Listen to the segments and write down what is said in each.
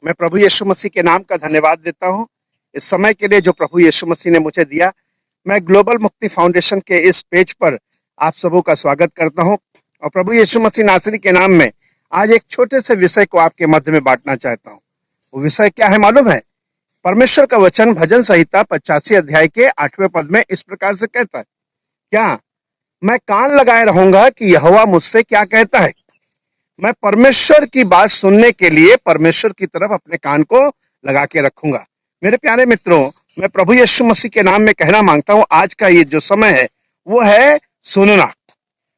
मैं प्रभु यीशु मसीह के नाम का धन्यवाद देता हूँ इस समय के लिए जो प्रभु यीशु मसीह ने मुझे दिया। मैं ग्लोबल मुक्ति फाउंडेशन के इस पेज पर आप सबों का स्वागत करता हूँ और प्रभु यीशु मसीह नासरी के नाम में आज एक छोटे से विषय को आपके मध्य में बांटना चाहता हूँ। वो विषय क्या है मालूम है? परमेश्वर का वचन भजन संहिता 85 अध्याय के 8वें पद में इस प्रकार से कहता है, क्या मैं कान लगाए रहूंगा कि यहोवा मुझसे क्या कहता है। मैं परमेश्वर की बात सुनने के लिए परमेश्वर की तरफ अपने कान को लगा के रखूंगा। मेरे प्यारे मित्रों, मैं प्रभु यीशु मसीह के नाम में कहना मांगता हूं, आज का ये जो समय है वो है सुनना।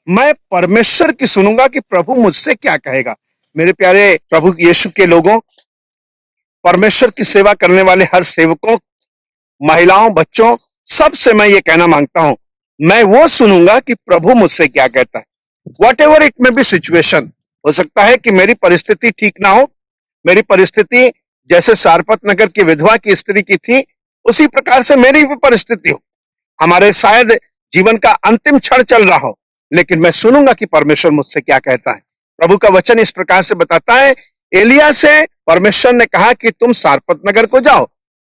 मैं परमेश्वर की सुनूंगा कि प्रभु मुझसे क्या कहेगा। मेरे प्यारे प्रभु यीशु के लोगों, परमेश्वर की सेवा करने वाले हर सेवकों, महिलाओं, बच्चों, सबसे मैं ये कहना मांगता हूं, मैं वो सुनूंगा कि प्रभु मुझसे क्या कहता है। What ever it may be situation, हो सकता है कि मेरी परिस्थिति ठीक ना हो, मेरी परिस्थिति जैसे सारपत नगर की विधवा की स्त्री की थी उसी प्रकार से मेरी भी परिस्थिति हो, हमारे शायद जीवन का अंतिम क्षण चल रहा हो, लेकिन मैं सुनूंगा कि परमेश्वर मुझसे क्या कहता है। प्रभु का वचन इस प्रकार से बताता है, एलिया से परमेश्वर ने कहा कि तुम सारपत नगर को जाओ,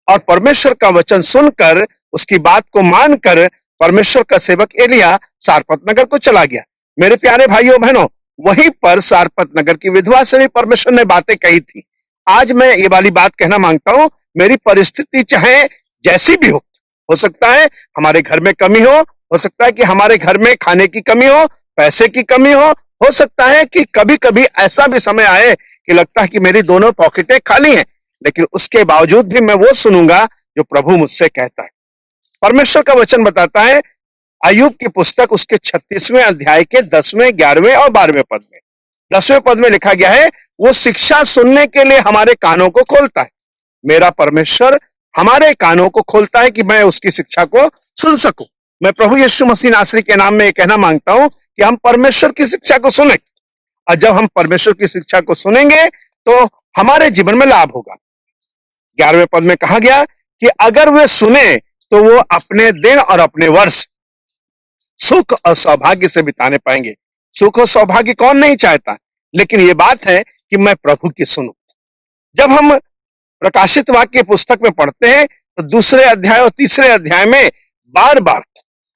और परमेश्वर का वचन सुनकर उसकी बात को मानकर परमेश्वर का सेवक एलिया सारपत नगर को चला गया। मेरे प्यारे भाइयों बहनों, वहीं पर सारपत नगर की विधवा से भी परमेश्वर ने बातें कही थी। आज मैं ये वाली बात कहना मांगता हूं, मेरी परिस्थिति चाहे जैसी भी हो सकता है हमारे घर में कमी हो सकता है कि हमारे घर में खाने की कमी हो, पैसे की कमी हो सकता है कि कभी कभी ऐसा भी समय आए कि लगता है कि मेरी दोनों पॉकेटें खाली हैं, लेकिन उसके बावजूद भी मैं वो सुनूंगा जो प्रभु मुझसे कहता है। परमेश्वर का वचन बताता है, अय्यूब की पुस्तक उसके 36वें अध्याय के 10वें, 11वें और 12वें पद में, 10वें पद में लिखा गया है, वो शिक्षा सुनने के लिए हमारे कानों को खोलता है। मेरा परमेश्वर हमारे कानों को खोलता है कि मैं उसकी शिक्षा को सुन सकूं। मैं प्रभु यीशु मसीह नासरी के नाम में ये कहना मांगता हूं कि हम परमेश्वर की शिक्षा को सुने, और जब हम परमेश्वर की शिक्षा को सुनेंगे तो हमारे जीवन में लाभ होगा। 11वें पद में कहा गया कि अगर वे सुने तो वो अपने दिन और अपने वर्ष सुख और सौभाग्य से बिताने पाएंगे। सुख और सौभाग्य कौन नहीं चाहता, लेकिन ये बात है कि मैं प्रभु की सुनूं। जब हम प्रकाशित वाक्य पुस्तक में पढ़ते हैं तो दूसरे अध्याय और तीसरे अध्याय में बार बार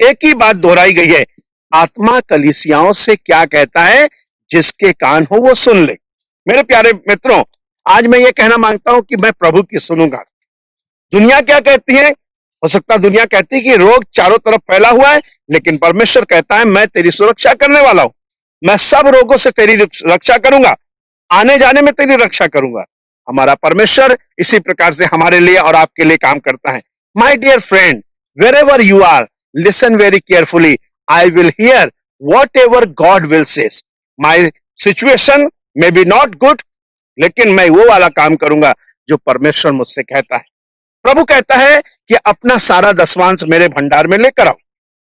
एक ही बात दोहराई गई है, आत्मा कलीसियाओं से क्या कहता है, जिसके कान हो वो सुन ले। मेरे प्यारे मित्रों, आज मैं ये कहना मांगता हूं कि मैं प्रभु की सुनूंगा। दुनिया क्या कहती है? हो सकता है दुनिया कहती है कि रोग चारों तरफ फैला हुआ है, लेकिन परमेश्वर कहता है मैं तेरी सुरक्षा करने वाला हूं, मैं सब रोगों से तेरी रक्षा करूंगा, आने जाने में तेरी रक्षा करूंगा। हमारा परमेश्वर इसी प्रकार से हमारे लिए और आपके लिए काम करता है। My dear friend, wherever you are, listen very carefully. I will hear whatever God will says. My situation may be not good, लेकिन मैं वो वाला काम करूंगा जो परमेश्वर मुझसे कहता है। प्रभु कहता है कि अपना सारा दसवांश मेरे भंडार में लेकर आओ,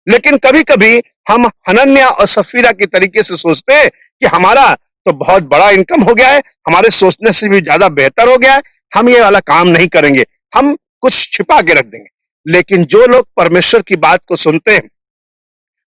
लेकिन कभी कभी हम हनन्या और सफीरा के तरीके से सोचते हैं कि हमारा तो बहुत बड़ा इनकम हो गया है, हमारे सोचने से भी ज्यादा बेहतर हो गया है, हम ये वाला काम नहीं करेंगे, हम कुछ छिपा के रख देंगे। लेकिन जो लोग परमेश्वर की बात को सुनते हैं,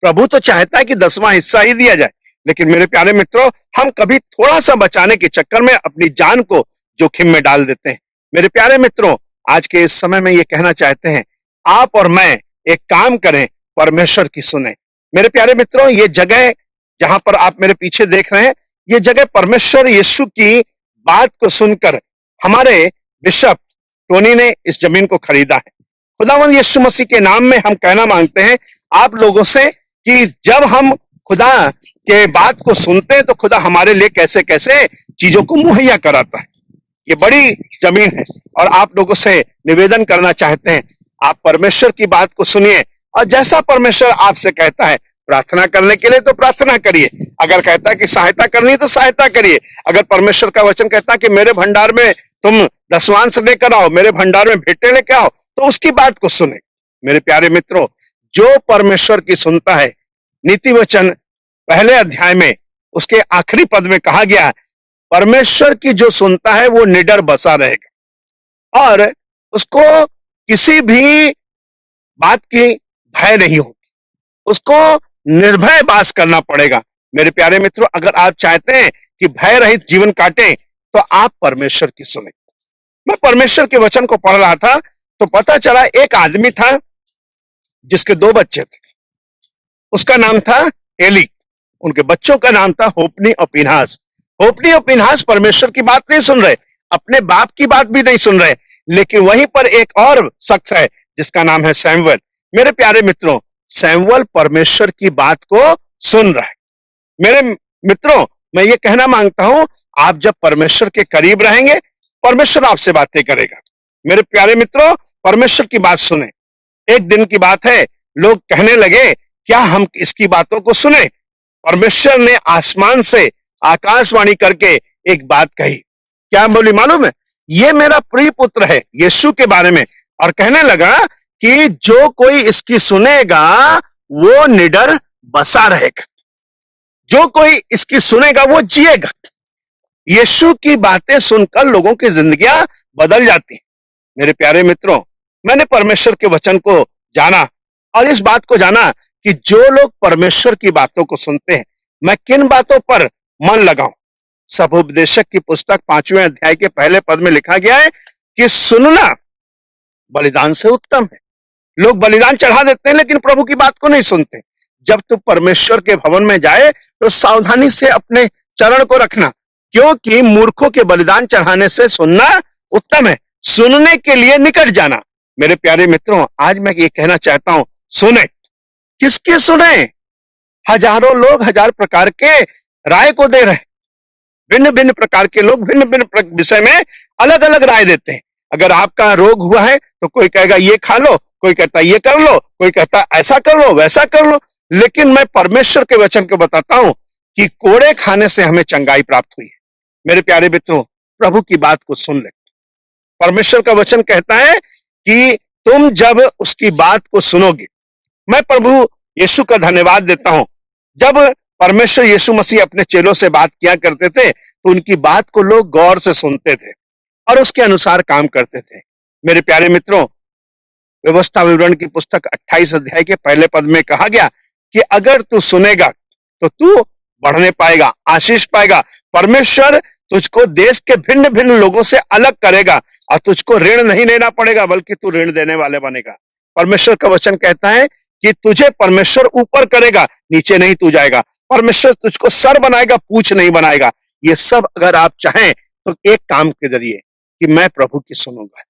प्रभु तो चाहता है कि 10वां हिस्सा ही दिया जाए, लेकिन मेरे प्यारे मित्रों, हम कभी थोड़ा सा बचाने के चक्कर में अपनी जान को जोखिम में डाल देते हैं। मेरे प्यारे मित्रों, आज के इस समय में ये कहना चाहते हैं, आप और मैं एक काम करें, परमेश्वर की सुने। मेरे प्यारे मित्रों, ये जगह जहां पर आप मेरे पीछे देख रहे हैं, ये जगह परमेश्वर यीशु की बात को सुनकर हमारे बिशप टोनी ने इस जमीन को खरीदा है। खुदावंद यीशु मसीह के नाम में हम कहना मांगते हैं आप लोगों से कि जब हम खुदा के बात को सुनते हैं तो खुदा हमारे लिए कैसे कैसे चीजों को मुहैया कराता है। ये बड़ी जमीन है और आप लोगों से निवेदन करना चाहते हैं, आप परमेश्वर की बात को सुनिए, और जैसा परमेश्वर आपसे कहता है, प्रार्थना करने के लिए तो प्रार्थना करिए, अगर कहता है कि सहायता करनी है तो सहायता करिए, अगर परमेश्वर का वचन कहता है कि मेरे भंडार में तुम दसवांश लेकर आओ, मेरे भंडार में भेंटें लेकर आओ, तो उसकी बात को सुने। मेरे प्यारे मित्रों, जो परमेश्वर की सुनता है, नीति वचन पहले अध्याय में उसके आखिरी पद में कहा गया, परमेश्वर की जो सुनता है वो निडर बसा रहेगा और उसको किसी भी बात की भय नहीं होगी, उसको निर्भय वास करना पड़ेगा। मेरे प्यारे मित्रों, अगर आप चाहते हैं कि भय रहित जीवन काटें तो आप परमेश्वर की सुने। मैं परमेश्वर के वचन को पढ़ रहा था तो पता चला एक आदमी था जिसके 2 बच्चे थे। उसका नाम था एली। उनके बच्चों का नाम था होपनी और पिनहास। होपनी और पिनहास परमेश्वर की बात नहीं सुन रहे, अपने बाप की बात भी नहीं सुन रहे, लेकिन वहीं पर एक और शख्स है जिसका नाम है सैमुअल। मेरे प्यारे मित्रों, सैमुअल परमेश्वर की बात को सुन रहा है। मेरे मित्रों, मैं ये कहना मांगता हूं, आप जब परमेश्वर के करीब रहेंगे, परमेश्वर आपसे बातें करेगा। मेरे प्यारे मित्रों, परमेश्वर की बात सुने। एक दिन की बात है, लोग कहने लगे क्या हम इसकी बातों को सुने। परमेश्वर ने आसमान से आकाशवाणी करके एक बात कही। क्या बोली मालूम है? ये मेरा प्रिय पुत्र है, यीशु के बारे में। और कहने लगा कि जो कोई इसकी सुनेगा वो निडर बसा रहेगा, जो कोई इसकी सुनेगा वो जिएगा। यीशु की बातें सुनकर लोगों की जिंदगियां बदल जाती। मेरे प्यारे मित्रों, मैंने परमेश्वर के वचन को जाना और इस बात को जाना कि जो लोग परमेश्वर की बातों को सुनते हैं, मैं किन बातों पर मन लगाऊं। सबोपदेशक की पुस्तक 5वें अध्याय के पहले पद में लिखा गया है कि सुनना बलिदान से उत्तम है। लोग बलिदान चढ़ा देते हैं लेकिन प्रभु की बात को नहीं सुनते। जब तू परमेश्वर के भवन में जाए तो सावधानी से अपने चरण को रखना, क्योंकि मूर्खों के बलिदान चढ़ाने से सुनना उत्तम है, सुनने के लिए निकट जाना। मेरे प्यारे मित्रों, आज मैं ये कहना चाहता हूं, सुने। किसकी सुने? हजारों लोग हजार प्रकार के राय को दे रहे हैं। भिन्न भिन्न प्रकार के लोग भिन्न भिन्न विषय में अलग अलग राय देते हैं। अगर आपका रोग हुआ है तो कोई कहेगा ये खा लो, कोई कहता ये कर लो, कोई कहता ऐसा कर लो, वैसा कर लो। लेकिन मैं परमेश्वर के वचन को बताता हूं कि कोड़े खाने से हमें चंगाई प्राप्त हुई है। मेरे प्यारे मित्रों, प्रभु की बात को सुन ले। परमेश्वर का वचन कहता है कि तुम जब उसकी बात को सुनोगे, मैं प्रभु यीशु का धन्यवाद देता हूं। जब परमेश्वर यीशु मसीह अपने चेलों से बात किया करते थे तो उनकी बात को लोग गौर से सुनते थे और उसके अनुसार काम करते थे। मेरे प्यारे मित्रों, व्यवस्था विवरण की पुस्तक 28 अध्याय के पहले पद में कहा गया कि अगर तू सुनेगा तो तू बढ़ने पाएगा, आशीष पाएगा। परमेश्वर तुझको देश के भिन्न भिन्न लोगों से अलग करेगा और तुझको ऋण नहीं लेना पड़ेगा, बल्कि तू ऋण देने वाले बनेगा। परमेश्वर का वचन कहता है कि तुझे परमेश्वर ऊपर करेगा, नीचे नहीं तू जाएगा। परमेश्वर तुझको सर बनाएगा, पूंछ नहीं बनाएगा। ये सब अगर आप चाहें तो एक काम के जरिए कि मैं प्रभु की सुनूंगा।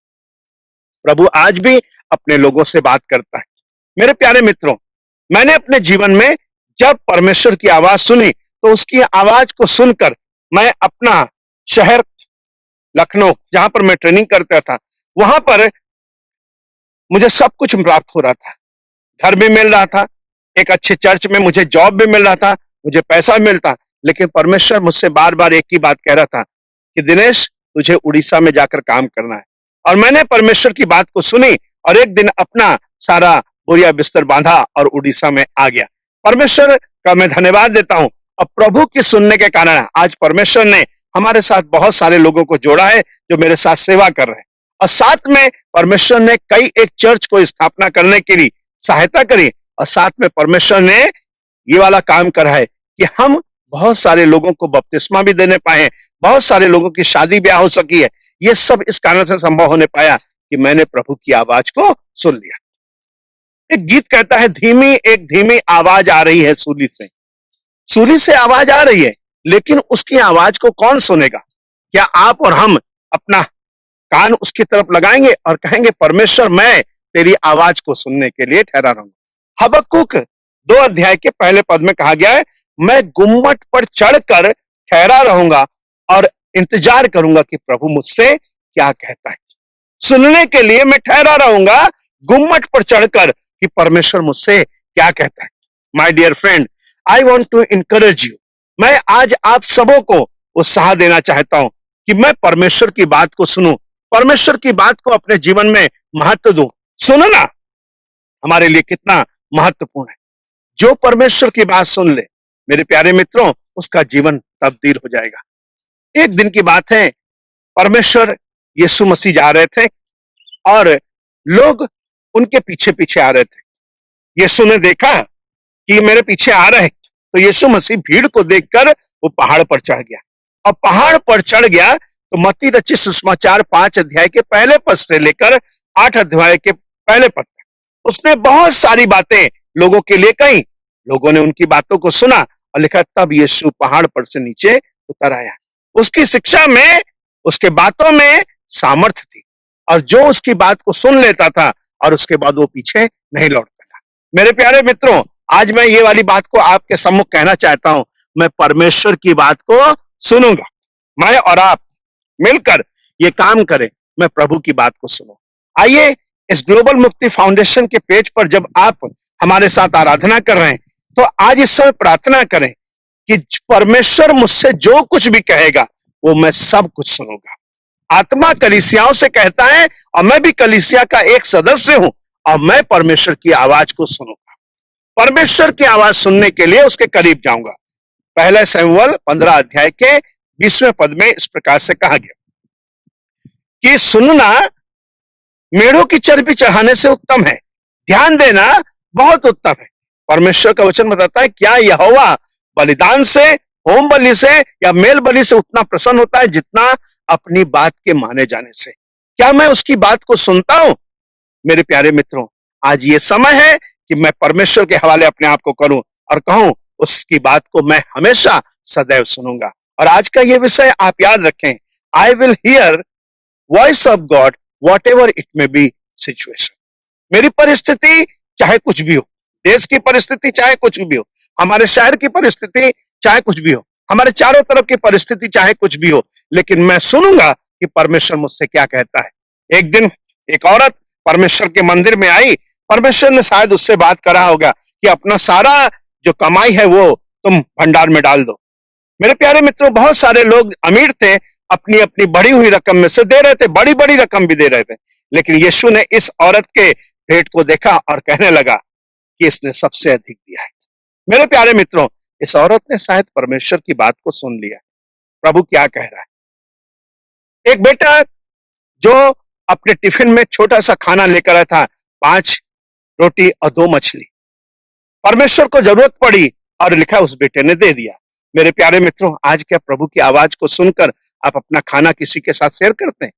प्रभु आज भी अपने लोगों से बात करता है। मेरे प्यारे मित्रों, मैंने अपने जीवन में जब परमेश्वर की आवाज सुनी तो उसकी आवाज को सुनकर मैं अपना शहर लखनऊ, जहां पर मैं ट्रेनिंग करता था, वहां पर मुझे सब कुछ प्राप्त हो रहा था। घर भी मिल रहा था, एक अच्छे चर्च में मुझे जॉब भी मिल रहा था, मुझे पैसा मिलता। लेकिन परमेश्वर मुझसे बार बार एक ही बात कह रहा था कि दिनेश, तुझे उड़ीसा में जाकर काम करना है। और मैंने परमेश्वर की बात को सुनी और एक दिन अपना सारा बोरिया बिस्तर बांधा और उड़ीसा में आ गया। परमेश्वर का मैं धन्यवाद देता हूं। और प्रभु की सुनने के कारण आज परमेश्वर ने हमारे साथ बहुत सारे लोगों को जोड़ा है जो मेरे साथ सेवा कर रहे हैं। और साथ में परमेश्वर ने कई एक चर्च को स्थापना करने के लिए सहायता करी। और साथ में परमेश्वर ने ये वाला काम करा है कि हम बहुत सारे लोगों को बपतिस्मा भी देने पाए, बहुत सारे लोगों की शादी ब्याह हो सकी है। ये सब इस कारण से संभव होने पाया कि मैंने प्रभु की आवाज को सुन लिया। एक गीत कहता है, एक धीमी आवाज आ रही है सूली से। सूली से आवाज आ रही है, लेकिन उसकी आवाज को कौन सुनेगा? क्या आप और हम अपना कान उसकी तरफ लगाएंगे और कहेंगे परमेश्वर, मैं तेरी आवाज को सुनने के लिए ठहरा रहूंगा। हबक्कुक 2 अध्याय के पहले पद में कहा गया है, मैं गुम्मट पर चढ़कर ठहरा रहूंगा और इंतजार करूंगा कि प्रभु मुझसे क्या कहता है। सुनने के लिए मैं ठहरा रहूंगा गुम्मट पर चढ़कर कि परमेश्वर मुझसे क्या कहता है। My dear friend, I want to encourage you. मैं आज आप सबों को उत्साह देना चाहता हूं कि मैं परमेश्वर की बात को सुनूं, परमेश्वर की बात को अपने जीवन में महत्व दूं। सुनना हमारे लिए कितना महत्वपूर्ण है। जो परमेश्वर की बात सुन ले, मेरे प्यारे मित्रों, उसका जीवन तब्दील हो जाएगा। एक दिन की बात है, परमेश्वर यीशु मसीह जा रहे थे और लोग उनके पीछे पीछे आ रहे थे। यीशु ने देखा कि मेरे पीछे आ रहे हैं, तो यीशु मसीह भीड़ को देखकर वो पहाड़ पर चढ़ गया। और पहाड़ पर चढ़ गया तो मत्ती रचित सुसमाचार 5 अध्याय के पहले पद से लेकर 8 अध्याय के पहले पद तक उसने बहुत सारी बातें लोगों के लिए कही। लोगों ने उनकी बातों को सुना और लिखा, तब यीशु पहाड़ पर से नीचे उतर आया। उसकी शिक्षा में, उसके बातों में सामर्थ्य थी, और जो उसकी बात को सुन लेता था और उसके बाद वो पीछे नहीं लौटता था। मेरे प्यारे मित्रों, आज मैं ये वाली बात को आपके सम्मुख कहना चाहता हूं। मैं परमेश्वर की बात को सुनूंगा। मैं और आप मिलकर ये काम करें, मैं प्रभु की बात को सुनूं। आइए, इस ग्लोबल मुक्ति फाउंडेशन के पेज पर जब आप हमारे साथ आराधना कर रहे हैं, तो आज इस समय प्रार्थना करें कि परमेश्वर मुझसे जो कुछ भी कहेगा वो मैं सब कुछ सुनूंगा। आत्मा कलीसियाओं से कहता है, और मैं भी कलीसिया का एक सदस्य हूं, और मैं परमेश्वर की आवाज को सुनूंगा। परमेश्वर की आवाज सुनने के लिए उसके करीब जाऊंगा। पहला शमूएल 15 अध्याय के 20वें पद में इस प्रकार से कहा गया कि सुनना मेढ़ों की चर्बी चढ़ाने से उत्तम है, ध्यान देना बहुत उत्तम है। परमेश्वर का वचन बताता है, क्या यहोवा बलिदान से, होम बलि से या मेल बलि से उतना प्रसन्न होता है जितना अपनी बात के माने जाने से? क्या मैं उसकी बात को सुनता हूं? मेरे प्यारे मित्रों, आज ये समय है कि मैं परमेश्वर के हवाले अपने आप को करूं और कहूं, उसकी बात को मैं हमेशा सदैव सुनूंगा। और आज का ये विषय आप याद रखें, I will hear voice of God what ever it may be situation. मेरी परिस्थिति चाहे कुछ भी हो, देश की परिस्थिति चाहे कुछ भी हो, हमारे शहर की परिस्थिति चाहे कुछ भी हो, हमारे चारों तरफ की परिस्थिति चाहे कुछ भी हो, लेकिन मैं सुनूंगा कि परमेश्वर मुझसे क्या कहता है। एक दिन एक औरत परमेश्वर के मंदिर में आई। परमेश्वर ने शायद उससे बात करा होगा कि अपना सारा जो कमाई है वो तुम भंडार में डाल दो। मेरे प्यारे मित्रों, बहुत सारे लोग अमीर थे, अपनी अपनी बढ़ी हुई रकम में से दे रहे थे, बड़ी बड़ी रकम भी दे रहे थे, लेकिन यीशु ने इस औरत के भेंट को देखा और कहने लगा कि इसने सबसे अधिक दिया है। मेरे प्यारे मित्रों, इस औरत ने शायद परमेश्वर की बात को सुन लिया। प्रभु क्या कह रहा है? एक बेटा जो अपने टिफिन में छोटा सा खाना लेकर आया था, 5 रोटी और 2 मछली, परमेश्वर को जरूरत पड़ी और लिखा उस बेटे ने दे दिया। मेरे प्यारे मित्रों, आज क्या प्रभु की आवाज को सुनकर आप अपना खाना किसी के साथ शेयर करते हैं?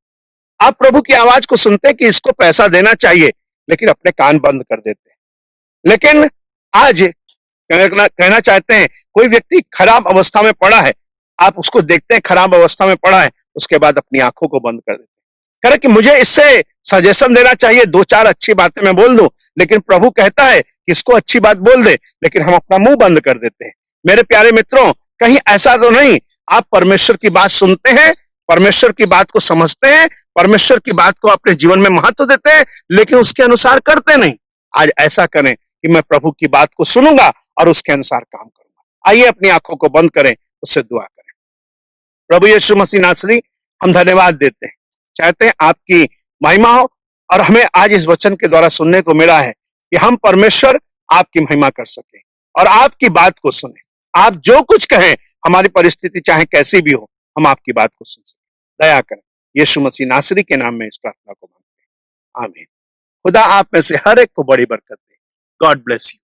आप प्रभु की आवाज को सुनते हैं कि इसको पैसा देना चाहिए, लेकिन अपने कान बंद कर देते हैं। लेकिन आज कहना चाहते हैं, कोई व्यक्ति खराब अवस्था में पड़ा है, आप उसको देखते हैं खराब अवस्था में पड़ा है, उसके बाद अपनी आंखों को बंद कर देते हैं। कह रहे कि मुझे इससे सजेशन देना चाहिए, 2-4 अच्छी बातें मैं बोल दूं, लेकिन प्रभु कहता है कि इसको अच्छी बात बोल दे, लेकिन हम अपना मुंह बंद कर देते हैं। मेरे प्यारे मित्रों, कहीं ऐसा तो नहीं आप परमेश्वर की बात सुनते हैं, परमेश्वर की बात को समझते हैं, परमेश्वर की बात को अपने जीवन में महत्व देते हैं, लेकिन उसके अनुसार करते नहीं? आज ऐसा करें कि मैं प्रभु की बात को सुनूंगा और उसके अनुसार काम करूंगा। आइए अपनी आंखों को बंद करें, उससे दुआ करें। प्रभु यीशु मसीह नासरी, हम धन्यवाद देते हैं, चाहते हैं आपकी महिमा हो, और हमें आज इस वचन के द्वारा सुनने को मिला है कि हम परमेश्वर आपकी महिमा कर सके और आपकी बात को सुने। आप जो कुछ कहें, हमारी परिस्थिति चाहे कैसी भी हो, हम आपकी बात को सुन सके। दया करें, यीशु मसीह नासरी के नाम में इस प्रार्थना को मांगते हैं, आमीन। खुदा आप में से हर एक को बड़ी बरकत दे। God bless you.